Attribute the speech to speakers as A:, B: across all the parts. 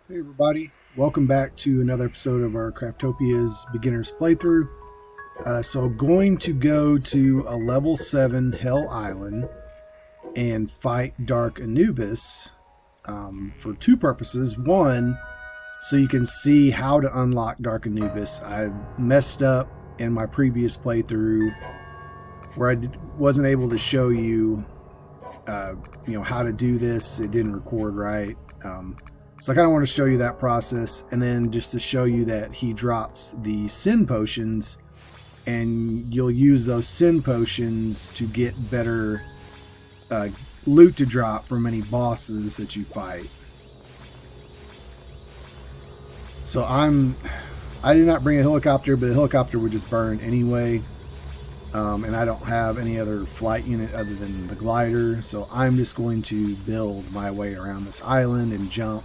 A: Hey everybody, welcome back to another episode of our Craftopia's beginner's playthrough. So going to go to a level 7 Hell Island and fight Dark Anubis for two purposes. One, so you can see how to unlock Dark Anubis. I messed up in my previous playthrough where I wasn't able to show you, how to do this. It didn't record right. So I kind of want to show you that process, and then just to show you that he drops the sin potions, and you'll use those sin potions to get better loot to drop from any bosses that you fight. So I did not bring a helicopter, but a helicopter would just burn anyway. And I don't have any other flight unit other than the glider, so I'm just going to build my way around this island and jump.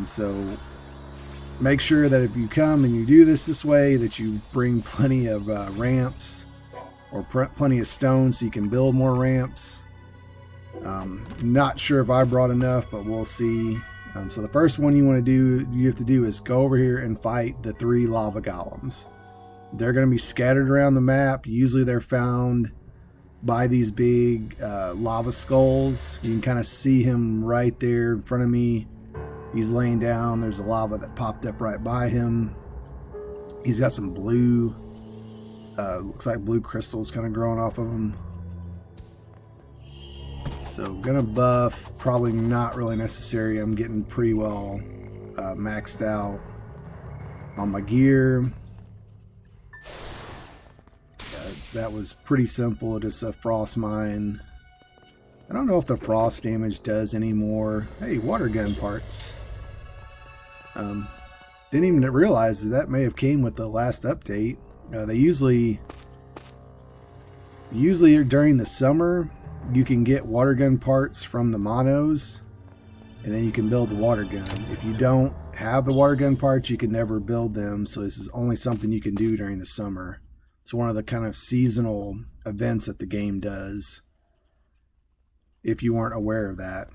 A: So make sure that if you come and you do this way, that you bring plenty of ramps or plenty of stones so you can build more ramps. Not sure if I brought enough, but we'll see. So the first one you have to do is go over here and fight the 3 lava golems. They're going to be scattered around the map. Usually they're found by these big lava skulls. You can kind of see him right there in front of me. He's laying down. There's a lava that popped up right by him. He's got some blue, looks like blue crystals kind of growing off of him. So gonna buff, probably not really necessary. I'm getting pretty well maxed out on my gear. That was pretty simple, just a frost mine. I don't know if the frost damage does anymore. Hey, water gun parts. Didn't even realize that may have came with the last update. They usually during the summer, you can get water gun parts from the monos, and then you can build the water gun. If you don't have the water gun parts, you can never build them, so this is only something you can do during the summer. It's one of the kind of seasonal events that the game does, if you weren't aware of that.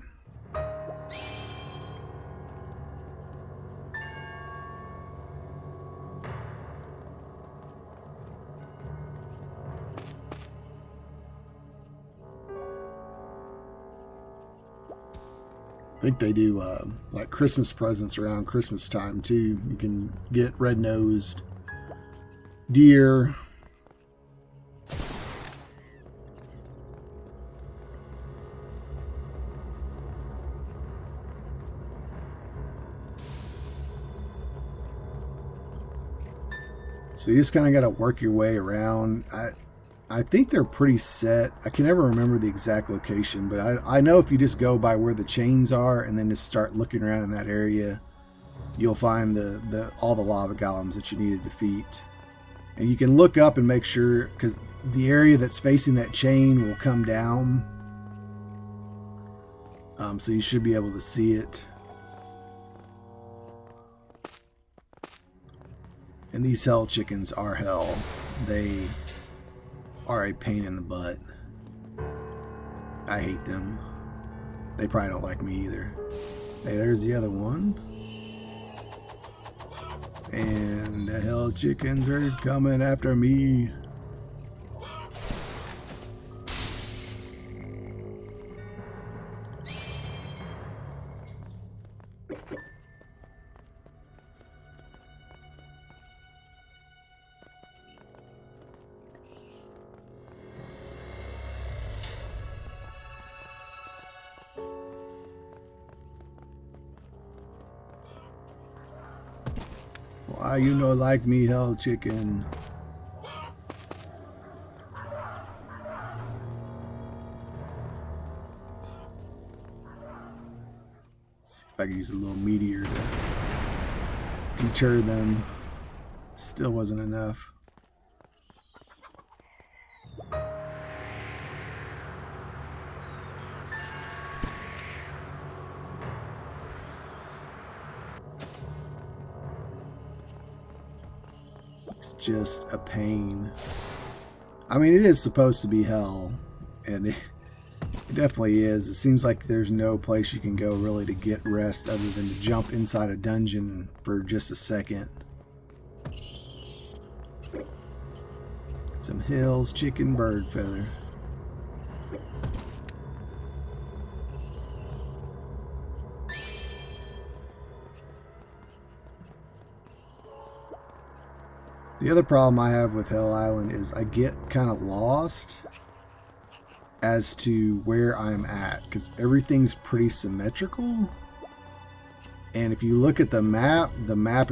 A: I think they do like Christmas presents around Christmas time too. You can get red-nosed deer. So you just kind of got to work your way around. I think they're pretty set. I can never remember the exact location, but I know if you just go by where the chains are and then just start looking around in that area, you'll find all the lava golems that you need to defeat. And you can look up and make sure, because the area that's facing that chain will come down. So you should be able to see it. And these hell chickens are hell. They are a pain in the butt. I hate them. They probably don't like me either. Hey, there's the other one. And the hell chickens are coming after me. Why you no like me, hell chicken? Let's see if I can use a little meteor to deter them. Still wasn't enough. It's just a pain. I mean, it is supposed to be hell, and It definitely is. It seems like there's no place you can go really to get rest other than to jump inside a dungeon for just a second. Some hills, chicken, bird feather. The other problem I have with Hell Island is I get kind of lost as to where I'm at, because everything's pretty symmetrical. And if you look at the map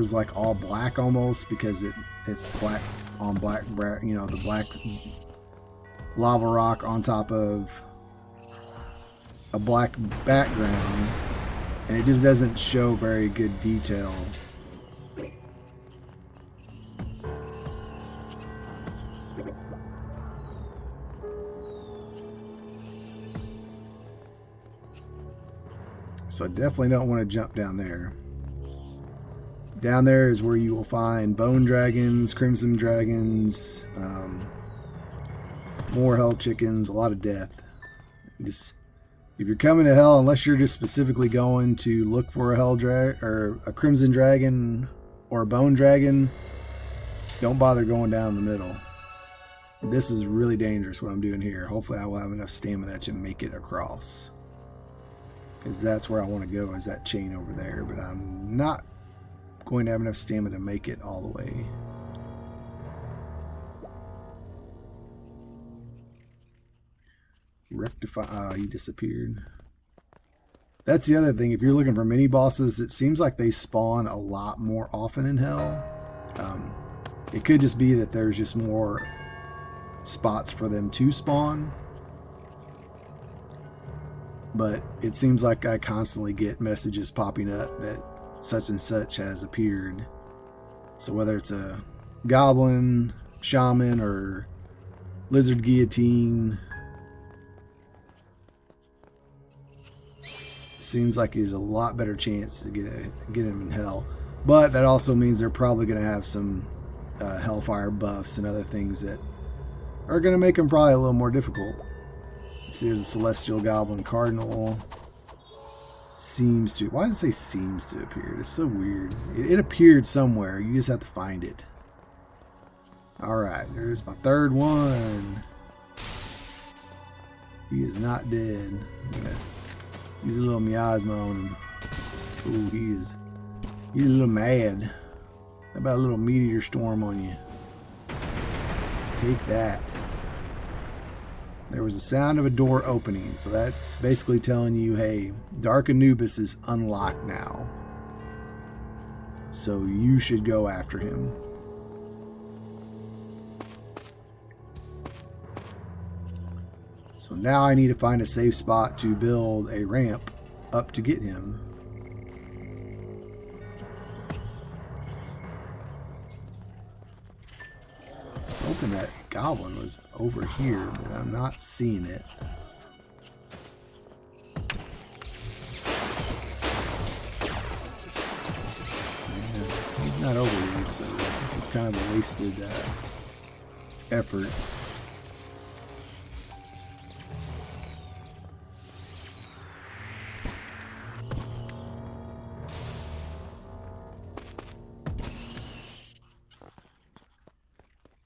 A: is like all black almost, because it's black on black, you know, the black lava rock on top of a black background, and it just doesn't show very good detail. So I definitely don't want to jump down there. Down there is where you will find bone dragons, crimson dragons, more hell chickens, a lot of death. Just, if you're coming to hell, unless you're just specifically going to look for a hell or a crimson dragon or a bone dragon, don't bother going down the middle. This is really dangerous what I'm doing here. Hopefully I will have enough stamina to make it across, because that's where I want to go, is that chain over there. But I'm not going to have enough stamina to make it all the way. Rectify. He disappeared. That's the other thing. If you're looking for mini bosses, it seems like they spawn a lot more often in hell. It could just be that there's just more spots for them to spawn. But it seems like I constantly get messages popping up that such and such has appeared. So whether it's a goblin, shaman, or lizard guillotine, seems like there's a lot better chance to get him in hell. But that also means they're probably going to have some hellfire buffs and other things that are going to make them probably a little more difficult. See, there's a celestial goblin cardinal. Seems to. Why does it say seems to appear? It's so weird. It appeared somewhere. You just have to find it. Alright, there's my third one. He is not dead. I'm gonna use a little miasma on him. Ooh, he's a little mad. How about a little meteor storm on you? Take that. There was a sound of a door opening, so that's basically telling you, hey, Dark Anubis is unlocked now. So you should go after him. So now I need to find a safe spot to build a ramp up to get him. I was hoping that goblin was over here, but I'm not seeing it. Yeah, he's not over here, so it's kind of a wasted effort.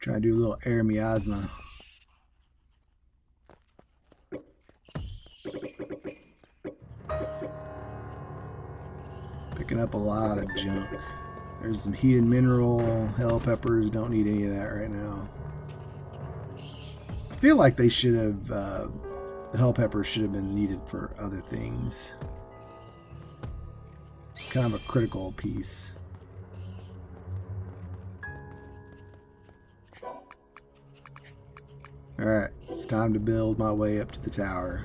A: Try to do a little air miasma. Picking up a lot of junk. There's some heated mineral, hell peppers. Don't need any of that right now. I feel like they should have, the hell peppers should have been needed for other things. It's kind of a critical piece. Alright, it's time to build my way up to the tower.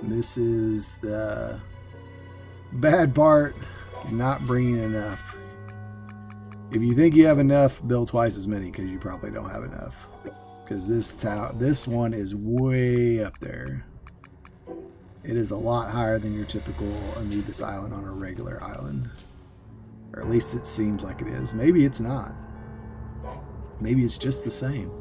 A: This is the bad part. So not bringing enough. If you think you have enough, build twice as many, because you probably don't have enough. Because this one is way up there. It is a lot higher than your typical Anubis island on a regular island. Or at least it seems like it is. Maybe it's not. Maybe it's just the same.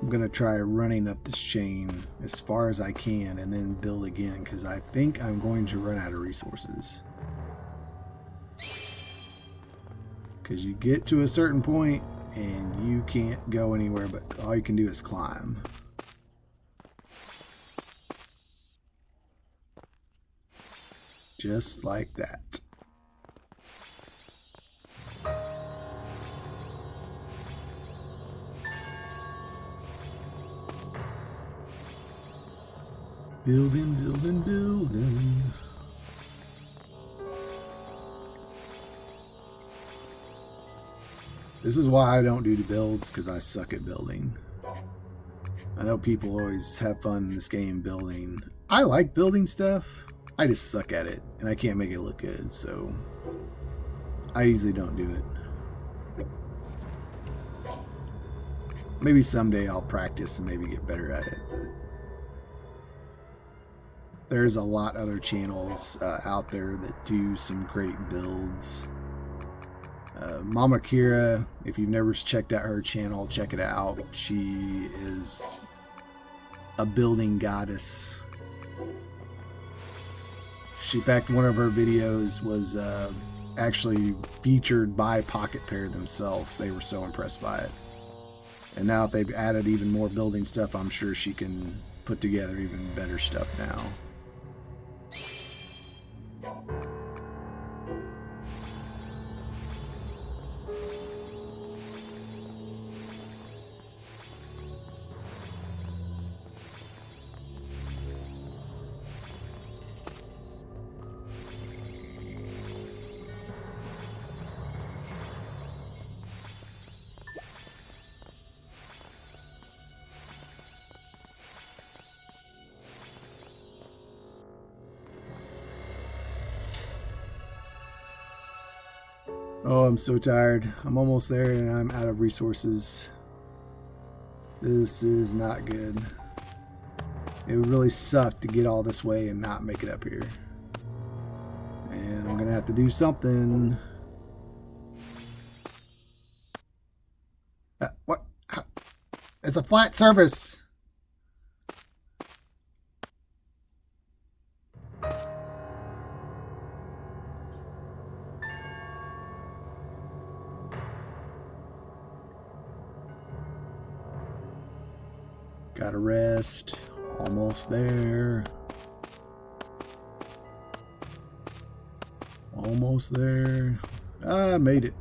A: I'm going to try running up this chain as far as I can and then build again, because I think I'm going to run out of resources. Because you get to a certain point and you can't go anywhere, but all you can do is climb. Just like that. Building, building, building. This is why I don't do the builds, because I suck at building. I know people always have fun in this game building. I like building stuff. I just suck at it, and I can't make it look good, so I usually don't do it. Maybe someday I'll practice and maybe get better at it. But there's a lot other channels out there that do some great builds. Mama Kira, if you've never checked out her channel, check it out. She is a building goddess. In fact, one of her videos was actually featured by Pocket Pair themselves. They were so impressed by it. And now that they've added even more building stuff, I'm sure she can put together even better stuff now. Oh, I'm so tired. I'm almost there and I'm out of resources. This is not good. It would really suck to get all this way and not make it up here. And I'm gonna have to do something. What? It's a flat surface. Gotta rest. Almost there. Almost there. I made it.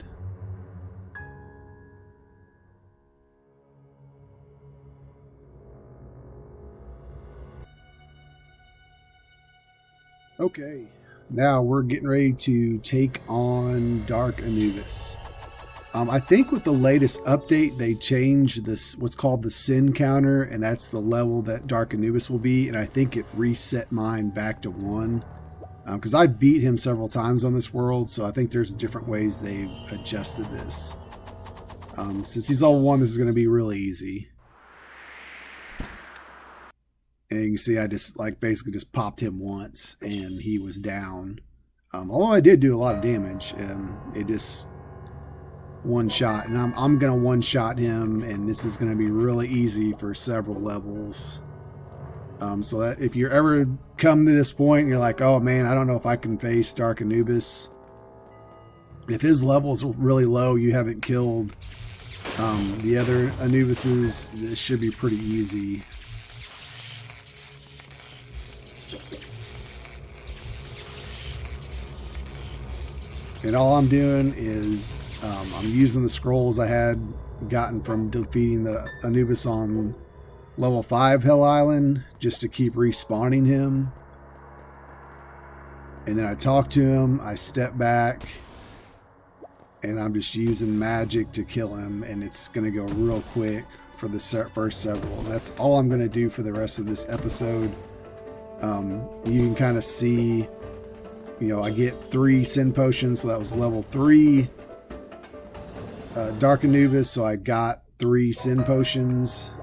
A: Okay, now we're getting ready to take on Dark Anubis. I think with the latest update, they changed this, what's called the sin counter, and that's the level that Dark Anubis will be, and I think it reset mine back to 1. Because I beat him several times on this world, so I think there's different ways they've adjusted this. Since he's level 1, this is going to be really easy. And you can see I just basically just popped him once, and he was down. Although I did do a lot of damage, it just one shot, and I'm gonna one shot him, and this is gonna be really easy for several levels. So that if you're ever come to this point and you're like, oh man, I don't know if I can face Dark Anubis, if his level is really low, you haven't killed the other Anubises, this should be pretty easy. And all I'm doing is I'm using the scrolls I had gotten from defeating the Anubis on level 5 Hell Island, just to keep respawning him. And then I talk to him, I step back, and I'm just using magic to kill him, and it's going to go real quick for the first several. That's all I'm going to do for the rest of this episode. You can kind of see, you know, I get 3 sin potions, so that was level 3. Dark Anubis, so I got 3 sin potions.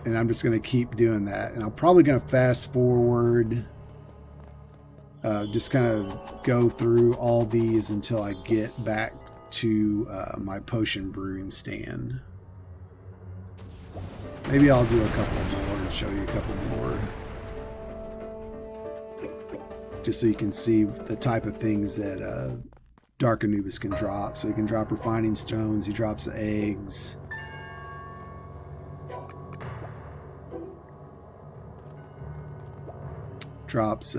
A: And I'm just going to keep doing that. And I'm probably going to fast forward, just kind of go through all these until I get back to my potion brewing stand. Maybe I'll do a couple more and show you a couple more, just so you can see the type of things that Dark Anubis can drop. So he can drop refining stones, he drops eggs. Drops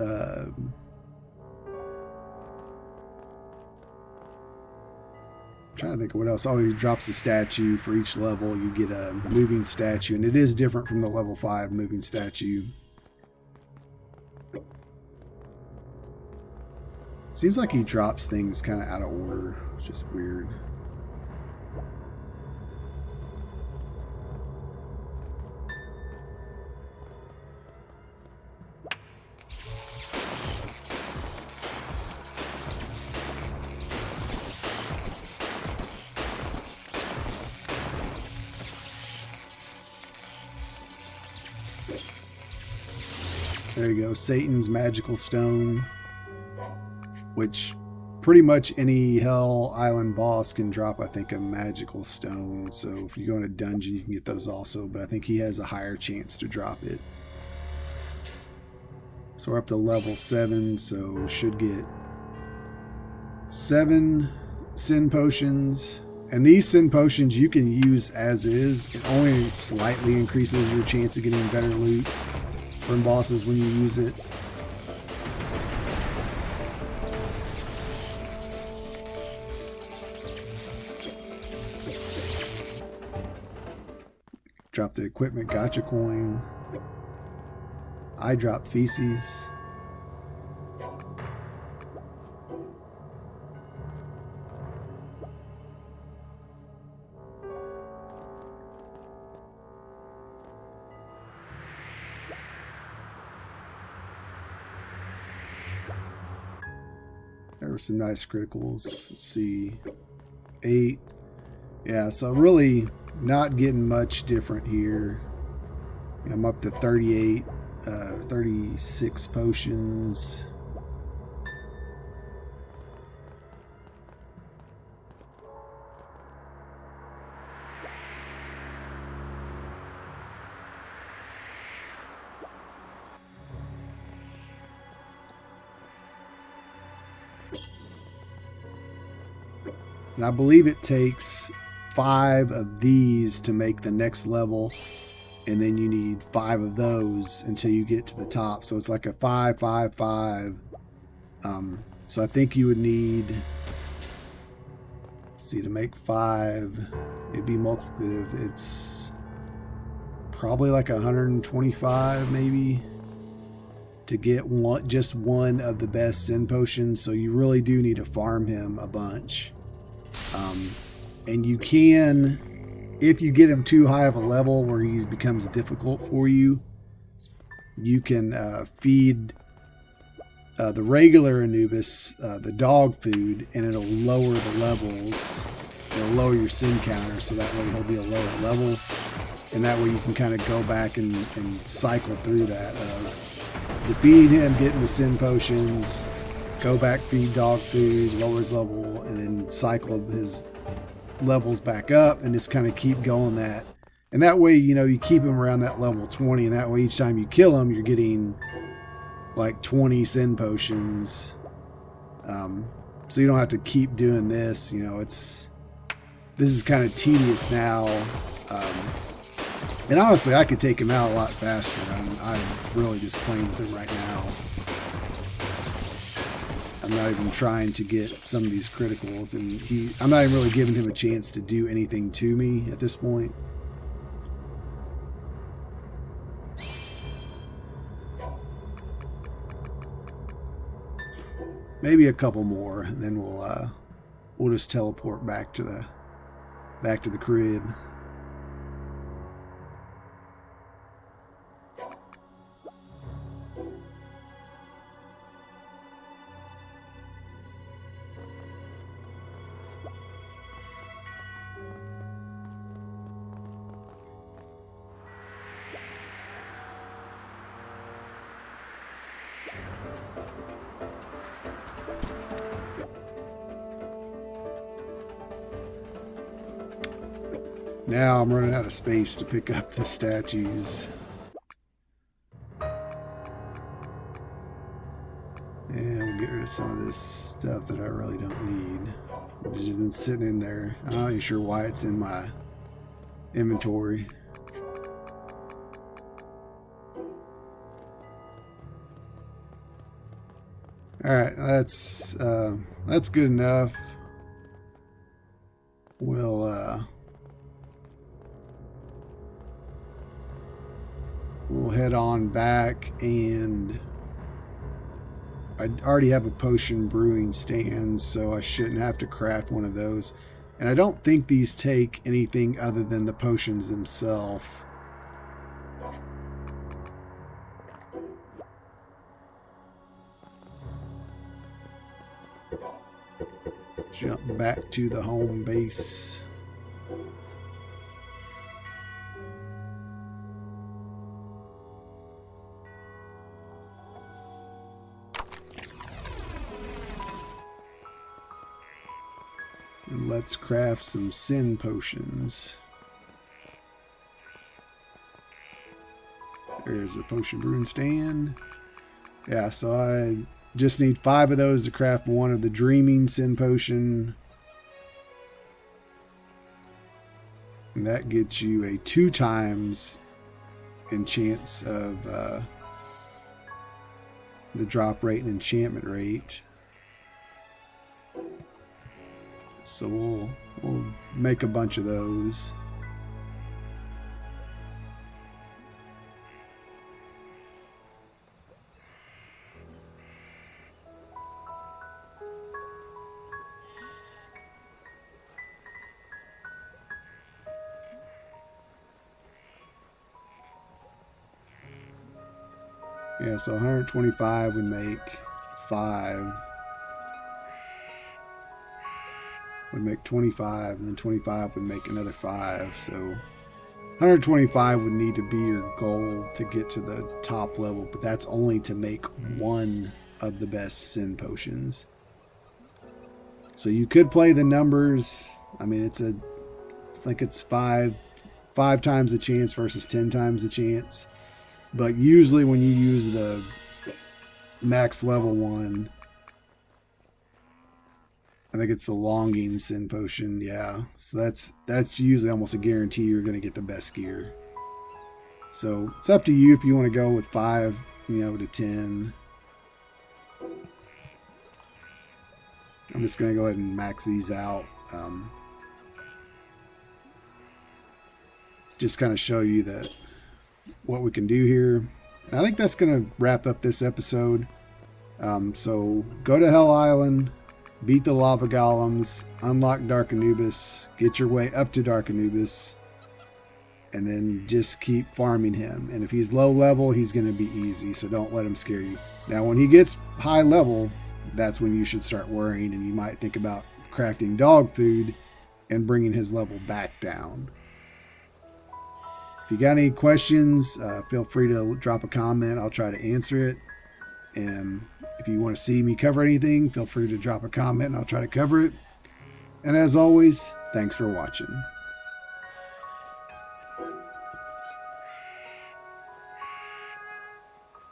A: trying to think of what else. Oh, he drops a statue for each level. You get a moving statue, and it is different from the level 5 moving statue. Seems like he drops things kind of out of order, which is weird. There you go, Satan's magical stone, which pretty much any Hell Island boss can drop, I think, a magical stone. So if you go in a dungeon, you can get those also, but I think he has a higher chance to drop it. So we're up to level 7, so should get 7 sin potions. And these sin potions you can use as is. It only slightly increases your chance of getting better loot from bosses when you use it. Drop the equipment gotcha coin. I drop feces. There were some nice criticals. Let's see. 8. Yeah, so really not getting much different here. I'm up to 38, 36 potions. And I believe it takes 5 of these to make the next level, and then you need 5 of those until you get to the top. So it's like a 5, 5, 5. So I think you would need, let's see, to make 5, it'd be multiplicative. It's probably like 125 maybe to get just one of the best sin potions. So you really do need to farm him a bunch. And you can, if you get him too high of a level where he becomes difficult for you, you can feed the regular Anubis the dog food, and it'll lower the levels. It'll lower your sin counter, so that way he'll be a lower level, and that way you can kind of go back and cycle through that. Defeating him, getting the sin potions, go back, feed dog food, lower his level, and then cycle his levels back up, and just kind of keep going that. And that way, you know, you keep him around that level 20, and that way each time you kill him, you're getting like 20 sin potions. So you don't have to keep doing this. You know, this is kind of tedious now. And honestly, I could take him out a lot faster. I'm really just playing with him right now. I'm not even trying to get some of these criticals, and I'm not even really giving him a chance to do anything to me at this point. Maybe a couple more, and then we'll just teleport back to the crib. Now I'm running out of space to pick up the statues. And we'll get rid of some of this stuff that I really don't need. It's just been sitting in there. I'm not even sure why it's in my inventory. Alright, that's good enough. We'll head on back, and I already have a potion brewing stand, so I shouldn't have to craft one of those. And I don't think these take anything other than the potions themselves. Let's jump back to the home base. And let's craft some sin potions. There's a potion brewing stand. Yeah, so I just need 5 of those to craft one of the dreaming sin potion. And that gets you a 2 times in chance of the drop rate and enchantment rate. So we'll make a bunch of those. Yeah, so 125 would make 5. Would make 25, and then 25 would make another 5. So 125 would need to be your goal to get to the top level, but that's only to make one of the best sin potions. So you could play the numbers. I mean, I think it's 5 times the chance versus 10 times the chance. But usually when you use the max level one, I think it's the longing sin potion, yeah. So that's usually almost a guarantee you're going to get the best gear. So it's up to you if you want to go with 5, to 10. I'm just going to go ahead and max these out. Just kind of show you what we can do here. And I think that's going to wrap up this episode. So go to Hell Island. Beat the lava golems, unlock Dark Anubis, get your way up to Dark Anubis, and then just keep farming him. And if he's low level, he's going to be easy, so don't let him scare you. Now, when he gets high level, that's when you should start worrying, and you might think about crafting dog food and bringing his level back down. If you got any questions, feel free to drop a comment. I'll try to answer it. And if you want to see me cover anything, feel free to drop a comment and I'll try to cover it. And as always, thanks for watching.